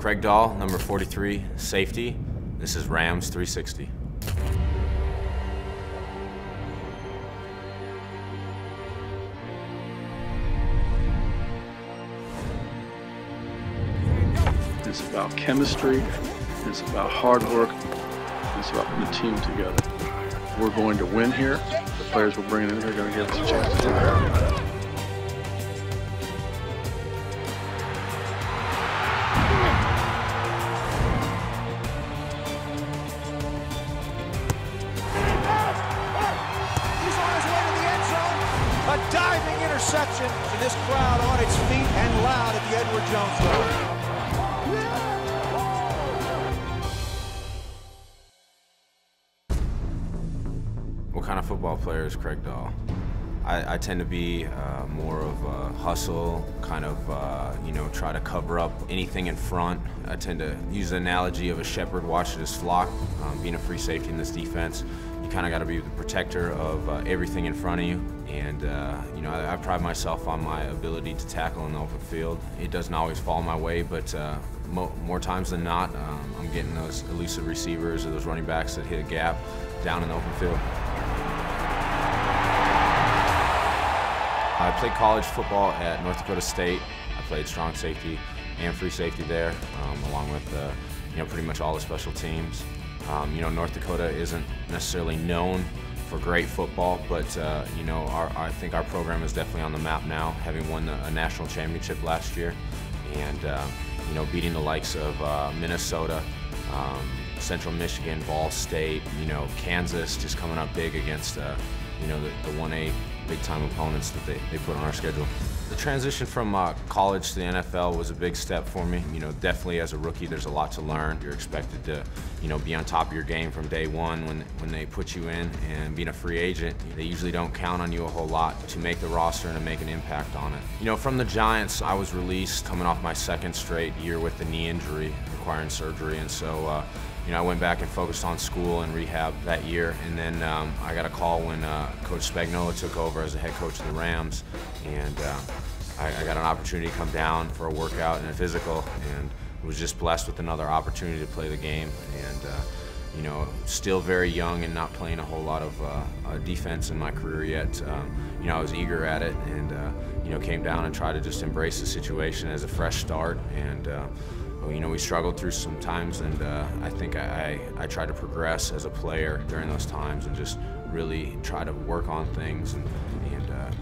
Craig Dahl, number 43, safety. This is Rams 360. It's about chemistry, it's about hard work, it's about putting the team together. We're going to win here. The players we're bringing in here are going to give us a chance to do that. A diving interception, and this crowd on its feet and loud at the Edward Jones Dome. What kind of football player is Craig Dahl? I tend to be more of a hustle, kind of, try to cover up anything in front. I tend to use the analogy of a shepherd watching his flock. Being a free safety in this defense, you kind of got to be the protector of everything in front of you. And, I pride myself on my ability to tackle in the open field. It doesn't always fall my way, but more times than not, I'm getting those elusive receivers or those running backs that hit a gap down in the open field. I played college football at North Dakota State. I played strong safety and free safety there, along with pretty much all the special teams. North Dakota isn't necessarily known for great football, but I think our program is definitely on the map now, having won a national championship last year, and beating the likes of Minnesota, Central Michigan, Ball State, Kansas, just coming up big against the 1A big-time opponents that they put on our schedule. The transition from college to the NFL was a big step for me. Definitely as a rookie, there's a lot to learn. You're expected to, be on top of your game from day one when they put you in. And being a free agent, they usually don't count on you a whole lot to make the roster and to make an impact on it. From the Giants, I was released coming off my second straight year with the knee injury, requiring surgery, and so I went back and focused on school and rehab that year, and then I got a call when Coach Spagnuolo took over as the head coach of the Rams, and I got an opportunity to come down for a workout and a physical, and was just blessed with another opportunity to play the game. And still very young and not playing a whole lot of defense in my career yet. I was eager at it, and came down and tried to just embrace the situation as a fresh start. And we struggled through some times, and I think I tried to progress as a player during those times and just really try to work on things and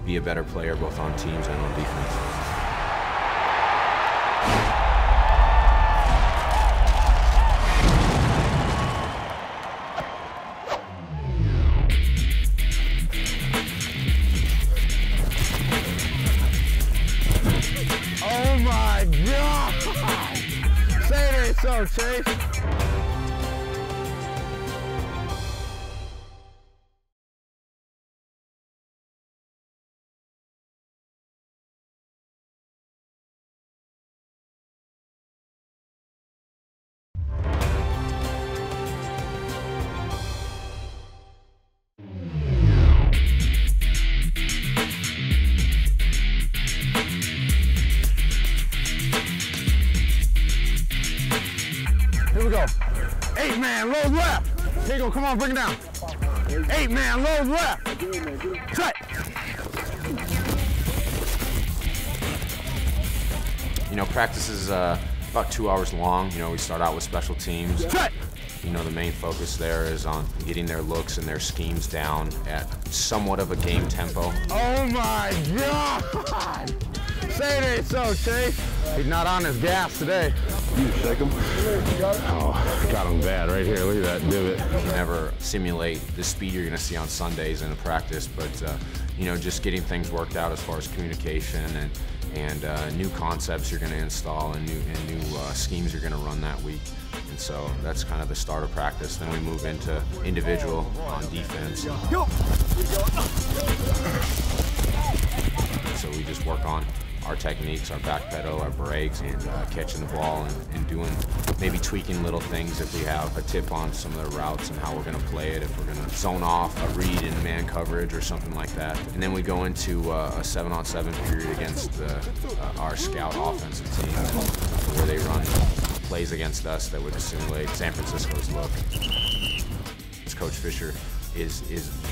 be a better player both on teams and on defense. Oh my God! Say it ain't so, Chase. Here we go. 8-man, load left. Here you go, come on, bring it down. 8-man, load left. Cut. Practice is about 2 hours long. We start out with special teams. Cut. The main focus there is on getting their looks and their schemes down at somewhat of a game tempo. Oh my God! Say it ain't so, Chase. He's not on his gas today. You shake him. Oh, got him bad right here. Look at that divot. You never simulate the speed you're going to see on Sundays in a practice, but just getting things worked out as far as communication and new concepts you're going to install and new schemes you're going to run that week. And so that's kind of the start of practice. Then we move into individual on defense. Go. So we just work on our techniques, our back pedal, our brakes, and catching the ball and doing, maybe tweaking little things if we have a tip on some of the routes and how we're going to play it, if we're going to zone off a read in man coverage or something like that. And then we go into a 7-on-7 period against our scout offensive team where they run plays against us that would simulate San Francisco's look. Coach Fisher is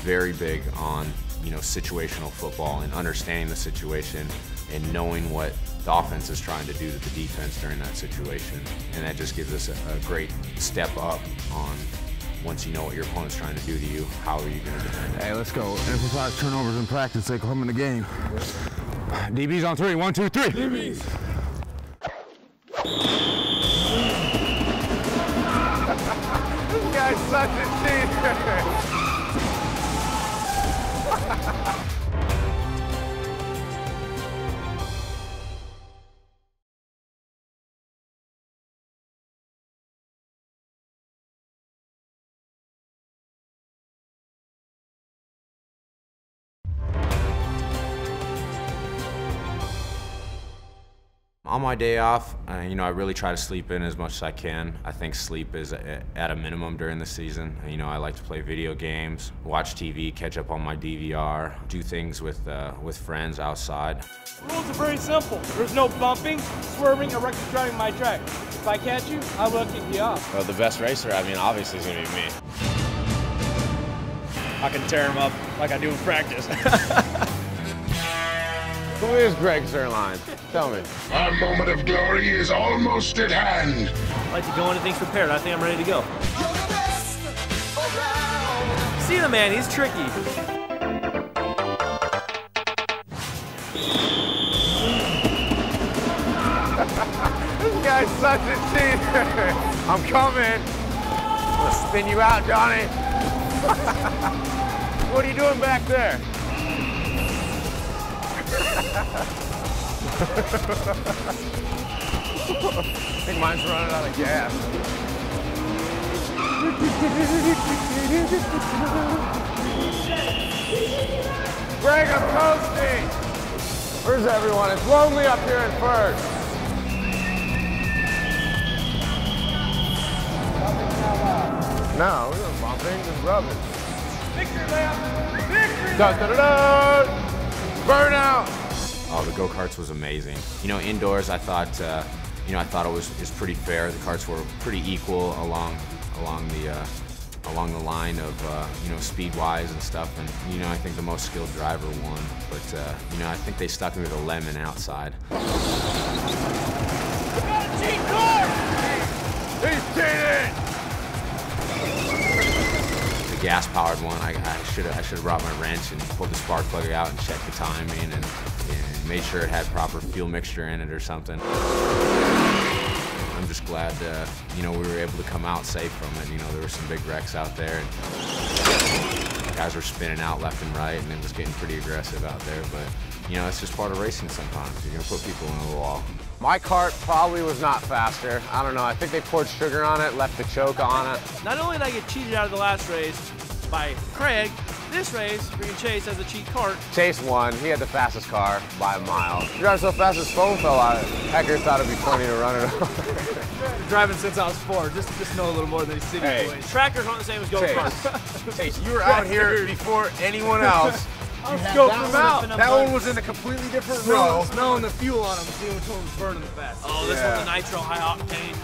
very big on, situational football and understanding the situation and knowing what the offense is trying to do to the defense during that situation. And that just gives us a great step up on, once you know what your opponent's trying to do to you, how are you going to defend it? Hey, let's go. Emphasize turnovers in practice, they come in the game. DBs on 3, 1, 2, 3. DBs. This guy's such a cheater. On my day off, I really try to sleep in as much as I can. I think sleep is at a minimum during the season. I like to play video games, watch TV, catch up on my DVR, do things with friends outside. The rules are very simple. There's no bumping, swerving, or reckless driving my track. If I catch you, I will kick you off. Well, the best racer, obviously is going to be me. I can tear him up like I do in practice. Who is Greg Zerline? Tell me. Our moment of glory is almost at hand. I like to go into things prepared. I think I'm ready to go. See the man, he's tricky. This guy's such a cheater. I'm coming. I'm gonna spin you out, Johnny. What are you doing back there? I think mine's running out of gas. Greg, I'm coasting. Where's everyone? It's lonely up here in first. No, we're not bumping, just rubbing. Victory lap! Victory! Da da da da! Burnout! Oh, the go-karts was amazing. Indoors, I thought, I thought it was pretty fair. The karts were pretty equal along the line of, speed-wise and stuff. And, I think the most skilled driver won. But, I think they stuck me with a lemon outside. Cheat car! He's cheating! The gas-powered one, I should have brought my wrench and pulled the spark plug out and checked the timing and made sure it had proper fuel mixture in it or something. I'm just glad, we were able to come out safe from it. There were some big wrecks out there. And guys were spinning out left and right, and it was getting pretty aggressive out there. But, it's just part of racing sometimes. You're going to put people in a wall. My kart probably was not faster. I don't know. I think they poured sugar on it, left the choke on it. Not only did I get cheated out of the last race by Craig, this race, bringing Chase as a cheat kart. Chase won. He had the fastest car by a mile. He drove so fast his phone fell out. Hecker thought it'd be funny to run it over. Driving since I was 4, just know a little more than these city boys. Trackers aren't the same as go-karts. Chase, you were out here before anyone else. I'll scope them out. That one was in a completely different row. Smelling the fuel on them, seeing which one was burning the fastest. Oh, this one's a nitro high octane.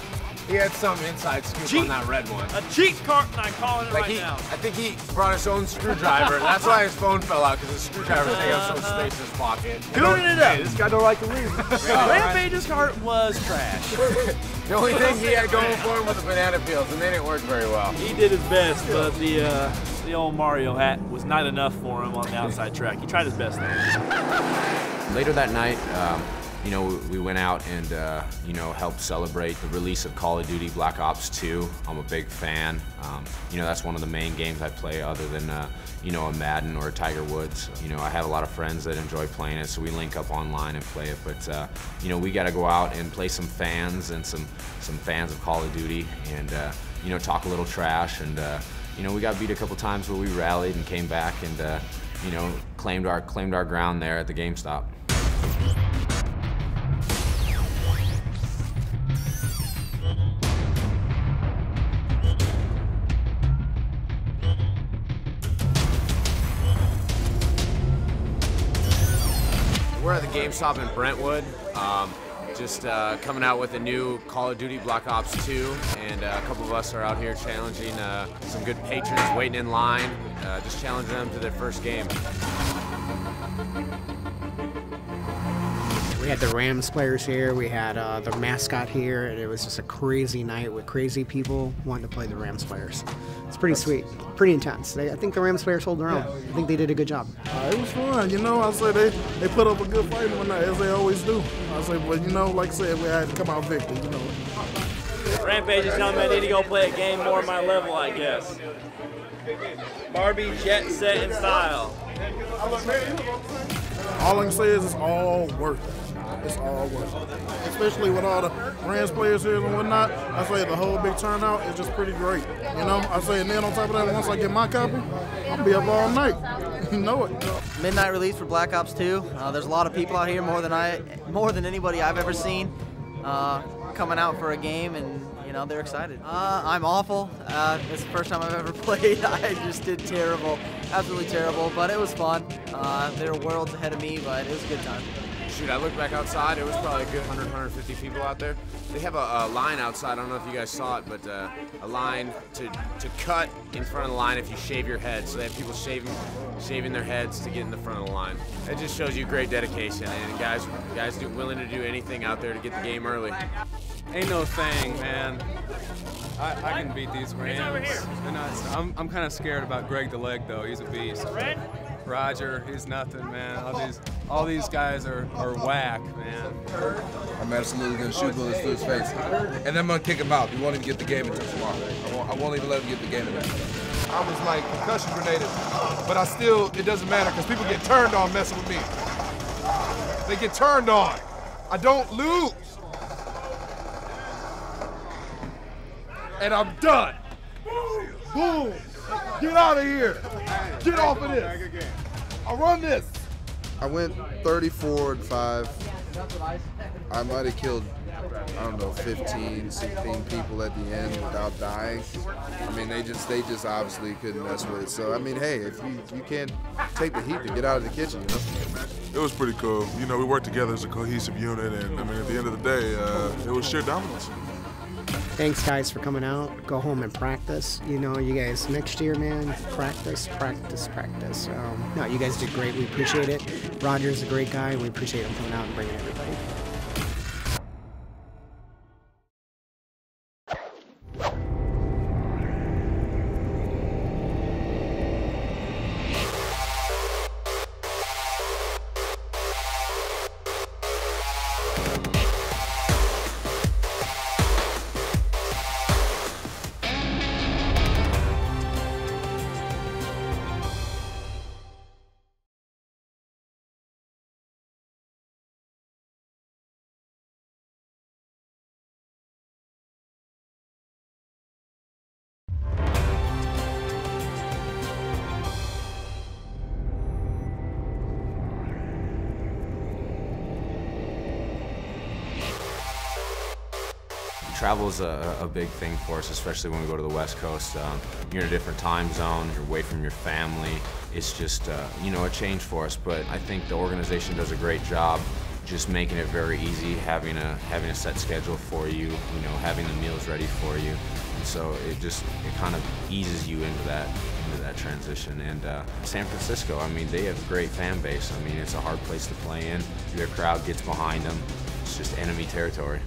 He had some inside scoop on that red one. A cheat kart, and I'm calling it right now. I think he brought his own screwdriver. That's why his phone fell out, because his screwdriver taking up some space in his pocket. Tuning it up. Hey, this guy don't like to lose. Rampage's kart was trash. The only thing he had going for him was the banana peels, and they didn't work very well. He did his best, but the old Mario hat was not enough for him on the outside track. He tried his best though. Later that night, we went out and, helped celebrate the release of Call of Duty Black Ops 2. I'm a big fan. That's one of the main games I play other than, a Madden or a Tiger Woods. I have a lot of friends that enjoy playing it, so we link up online and play it. But, we got to go out and play some fans and some fans of Call of Duty and, talk a little trash. And, we got beat a couple times, but we rallied and came back and, claimed our ground there at the GameStop. We're at the GameStop in Brentwood. just coming out with a new Call of Duty Black Ops 2, and a couple of us are out here challenging some good patrons waiting in line, just challenging them to their first game. We had the Rams players here, we had the mascot here, and it was just a crazy night with crazy people wanting to play the Rams players. It's pretty sweet, pretty intense. I think the Rams players hold their own. I think they did a good job. It was fun, you know. I say they put up a good fight one night, as they always do. I say, but you know, like I said, we had to come out victor, you know. Rampage is telling me I need to go play a game more at my level, I guess. Barbie, jet, set, and style. All I can say is it's all worth it. It's all worth it. Especially with all the Rams players here and whatnot, I say the whole big turnout is just pretty great. You know, I say, and then on top of that, once I get my copy, I'm gonna be up all night. You know it. Midnight release for Black Ops 2. There's a lot of people out here, more than anybody I've ever seen, coming out for a game, and you know they're excited. I'm awful. It's the first time I've ever played. I just did terrible, absolutely terrible, but it was fun. They were worlds ahead of me, but it was a good time. Shoot, I looked back outside, it was probably a good 100, 150 people out there. They have a line outside, I don't know if you guys saw it, but a line to cut in front of the line if you shave your head. So they have people shaving their heads to get in the front of the line. It just shows you great dedication, and guys willing to do anything out there to get the game early. Ain't no thing, man. I can beat these Rams. I'm kind of scared about Greg the Leg, though. He's a beast. Roger, he's nothing, man. All these guys are whack, man. I'm absolutely going to shoot bullets through his face. And then I'm going to kick him out. We won't even get the game until tomorrow. I won't even let him get the game today. I was like concussion grenaded, but it doesn't matter because people get turned on messing with me. They get turned on. I don't lose. And I'm done. Boom. Get out of here. Get off of this. I run this. I went 34-5. I might have killed, I don't know, 15, 16 people at the end without dying. I mean, they just obviously couldn't mess with it. So, I mean, hey, if you can't take the heat to get out of the kitchen, you know? It was pretty cool. You know, we worked together as a cohesive unit, and I mean, at the end of the day, it was sheer dominance. Thanks, guys, for coming out. Go home and practice. You know, you guys, next year, man, practice, practice, practice. No, you guys did great. We appreciate it. Roger's a great guy, and we appreciate him coming out and bringing everybody. Travel is a big thing for us, especially when we go to the West Coast. You're in a different time zone, you're away from your family. It's just, you know, a change for us, but I think the organization does a great job just making it very easy, having a set schedule for you, you know, having the meals ready for you. And so it kind of eases you into that transition. And San Francisco, I mean, they have a great fan base. I mean, it's a hard place to play in. Their crowd gets behind them. It's just enemy territory.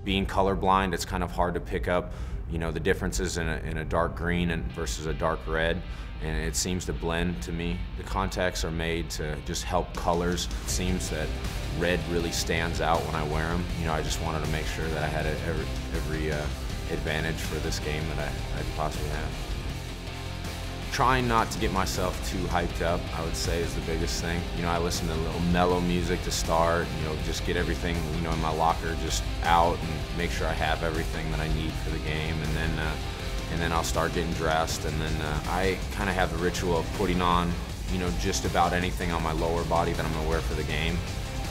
Being colorblind, it's kind of hard to pick up, you know, the differences in a dark green versus a dark red, and it seems to blend to me. The contacts are made to just help colors. It seems that red really stands out when I wear them. You know, I just wanted to make sure that I had every advantage for this game that I possibly have. Trying not to get myself too hyped up, I would say, is the biggest thing. You know, I listen to a little mellow music to start, you know, just get everything, you know, in my locker just out and make sure I have everything that I need for the game, and then I'll start getting dressed, and then I kind of have the ritual of putting on, you know, just about anything on my lower body that I'm gonna wear for the game,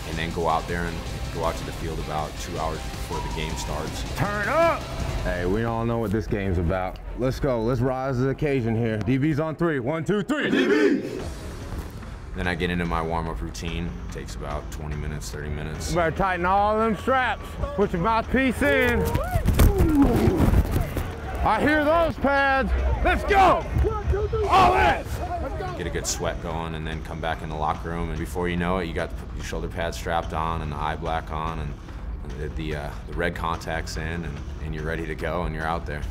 and then go out there and go out to the field about 2 hours before the game starts. Turn up! Hey, we all know what this game's about. Let's go, let's rise to the occasion here. DB's on 3, 1, 2, 3. DB! Then I get into my warm-up routine. It takes about 20 minutes, 30 minutes. You better tighten all them straps. Put your mouthpiece in. I hear those pads. Let's go. All in. Get a good sweat going and then come back in the locker room, and before you know it, you got your shoulder pads strapped on and the eye black on and the red contacts in, and you're ready to go and you're out there.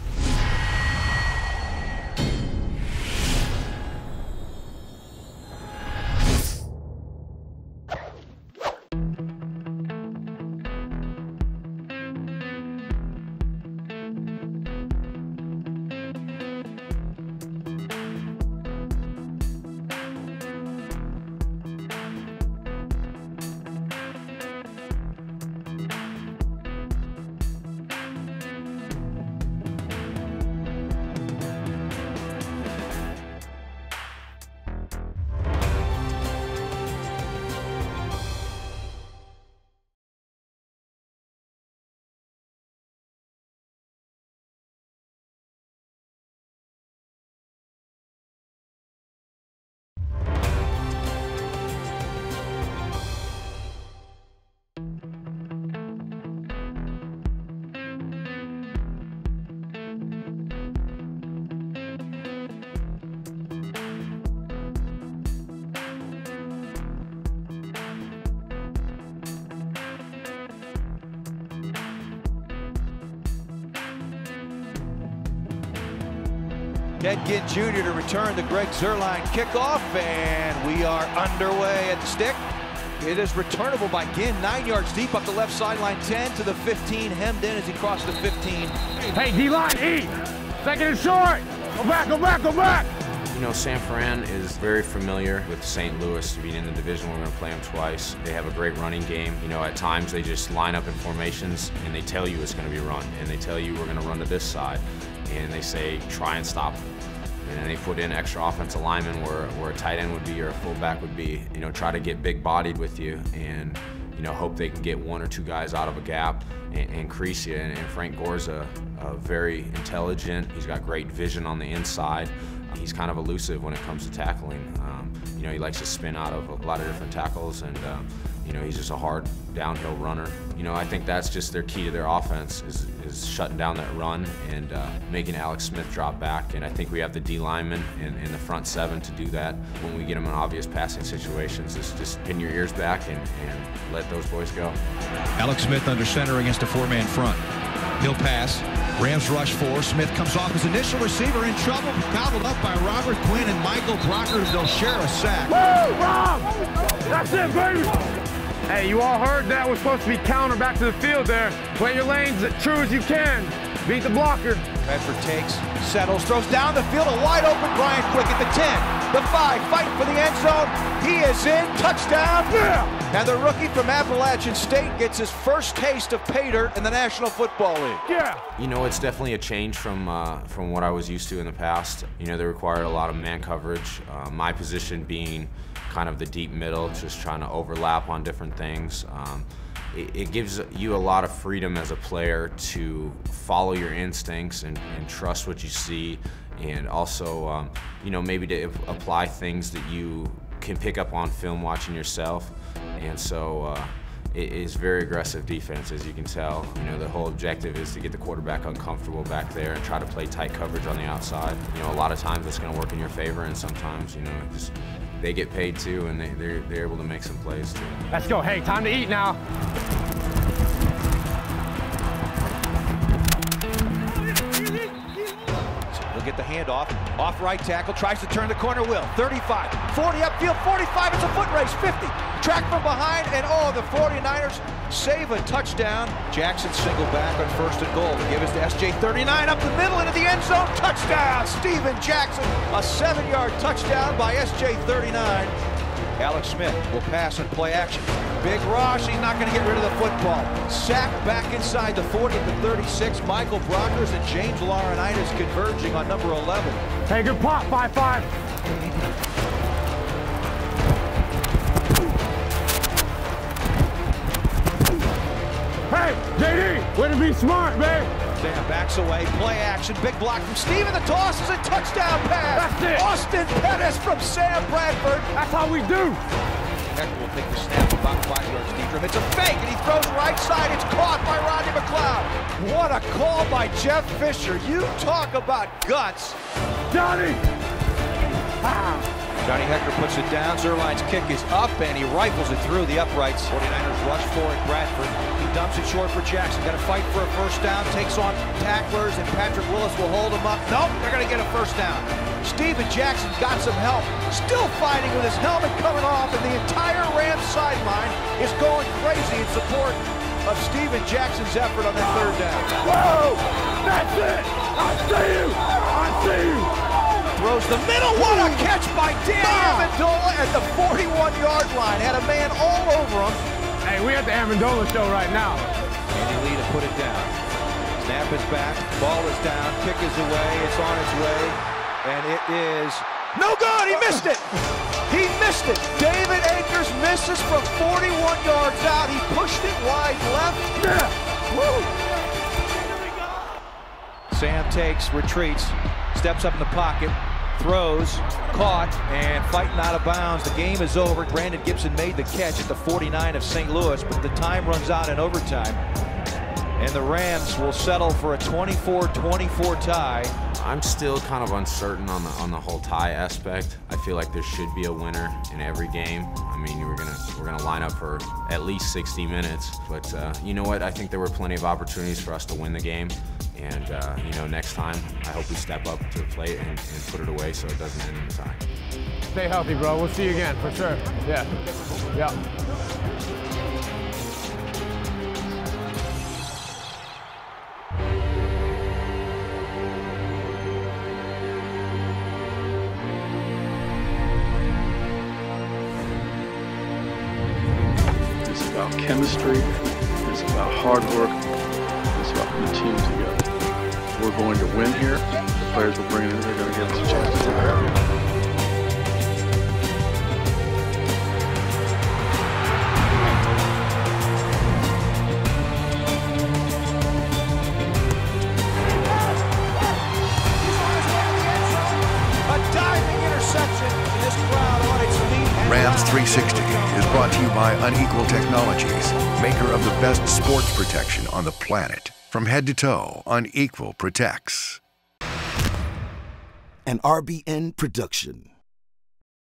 Ted Ginn Jr. to return the Greg Zuerlein kickoff, and we are underway at the stick. It is returnable by Ginn, 9 yards deep up the left sideline, 10 to the 15, hemmed in as he crossed the 15. Hey, D-line, eat. Second and short. Go back, go back, go back. You know, San Fran is very familiar with St. Louis being in the division. We're going to play them twice. They have a great running game. You know, at times they just line up in formations and they tell you it's going to be run, and they tell you we're going to run to this side, and they say try and stop them. And then they put in extra offensive linemen where a tight end would be or a fullback would be. You know, try to get big-bodied with you and, you know, hope they can get one or two guys out of a gap and crease you. And Frank Gore's a very intelligent. He's got great vision on the inside. He's kind of elusive when it comes to tackling. You know, he likes to spin out of a lot of different tackles, and you know, he's just a hard downhill runner. You know, I think that's just their key to their offense is shutting down that run and making Alex Smith drop back. And I think we have the D linemen in the front seven to do that. When we get them in obvious passing situations, is just pin your ears back and let those boys go. Alex Smith under center against a four-man front. He'll pass. Rams rush 4. Smith comes off his initial receiver, in trouble. Gobbled up by Robert Quinn and Michael Brockers. They'll share a sack. Woo, Rob! That's it, baby! Hey, you all heard that was supposed to be counter back to the field there. Play your lanes as true as you can. Beat the blocker. Bedford takes, settles, throws down the field. A wide open Brian Quick at the 10, the 5, fighting for the end zone. He is in, touchdown. Yeah. And the rookie from Appalachian State gets his first taste of pay dirt in the National Football League. Yeah. You know, it's definitely a change from what I was used to in the past. You know, they required a lot of man coverage. My position being kind of the deep middle, just trying to overlap on different things. It gives you a lot of freedom as a player to follow your instincts and trust what you see, and also, you know, maybe to apply things that you can pick up on film watching yourself. And so it is very aggressive defense, as you can tell. You know, the whole objective is to get the quarterback uncomfortable back there and try to play tight coverage on the outside. You know, a lot of times it's going to work in your favor, and sometimes, you know, just they get paid too, and they're able to make some plays too. Let's go. Hey, time to eat now. He'll get the handoff. Off right tackle, tries to turn the corner, will. 35, 40 upfield, 45, it's a foot race, 50. Track from behind, and oh, the 49ers save a touchdown. Jackson single back on 1st and goal to give us to SJ39 up the middle into the end zone. Touchdown, Steven Jackson. A 7-yard touchdown by SJ39. Alex Smith will pass and play action. Big rush, he's not going to get rid of the football. Sack back inside the 40 at the 36. Michael Brockers and James Laurinaitis converging on number 11. Hey, good pop, 5-5. Hey, JD, way to be smart, man. Sam backs away, play action, big block from Steven. The toss is a touchdown pass. That's it. Austin Pettis from Sam Bradford. That's how we do. Hecker will take the snap about 5 yards deep from him. It's a fake, and he throws right side. It's caught by Rodney McLeod. What a call by Jeff Fisher. You talk about guts. Johnny! Johnny Hecker puts it down. Zerline's kick is up, and he rifles it through the uprights. 49ers rush for it. Bradford. He dumps it short for Jackson. Got to fight for a first down. Takes on tacklers, and Patrick Willis will hold him up. Nope, they're going to get a first down. Steven Jackson got some help. Still fighting with his helmet coming off, and the entire Rams sideline is going crazy in support of Steven Jackson's effort on that third down. Whoa! That's it! I see you! I see you! Throws the middle. What a catch by Danny Amendola at the 41-yard line. Had a man all over him. Hey, we at the Amendola show right now. Andy Lee to put it down. Snap is back. Ball is down. Kick is away. It's on its way. And it is no good. He missed it. He missed it. David Akers misses from 41 yards out. He pushed it wide left. Yeah. Woo. Sam takes, retreats, steps up in the pocket, throws, caught, and fighting out of bounds. The game is over. Brandon Gibson made the catch at the 49 of St. Louis, but the time runs out in overtime. And the Rams will settle for a 24-24 tie. I'm still kind of uncertain on the whole tie aspect. I feel like there should be a winner in every game. I mean, we're gonna line up for at least 60 minutes. But you know what? I think there were plenty of opportunities for us to win the game. And you know, next time I hope we step up to the plate and put it away so it doesn't end in a tie. Stay healthy, bro. We'll see you again for sure. Yeah. Yeah. It's about chemistry. It's about hard work. It's about putting the team together. We're going to win here. The players we're bringing in, they're going to give us a chance to do that. Rams 360 is brought to you by Unequal Technologies, maker of the best sports protection on the planet. From head to toe, Unequal protects. An RBN production.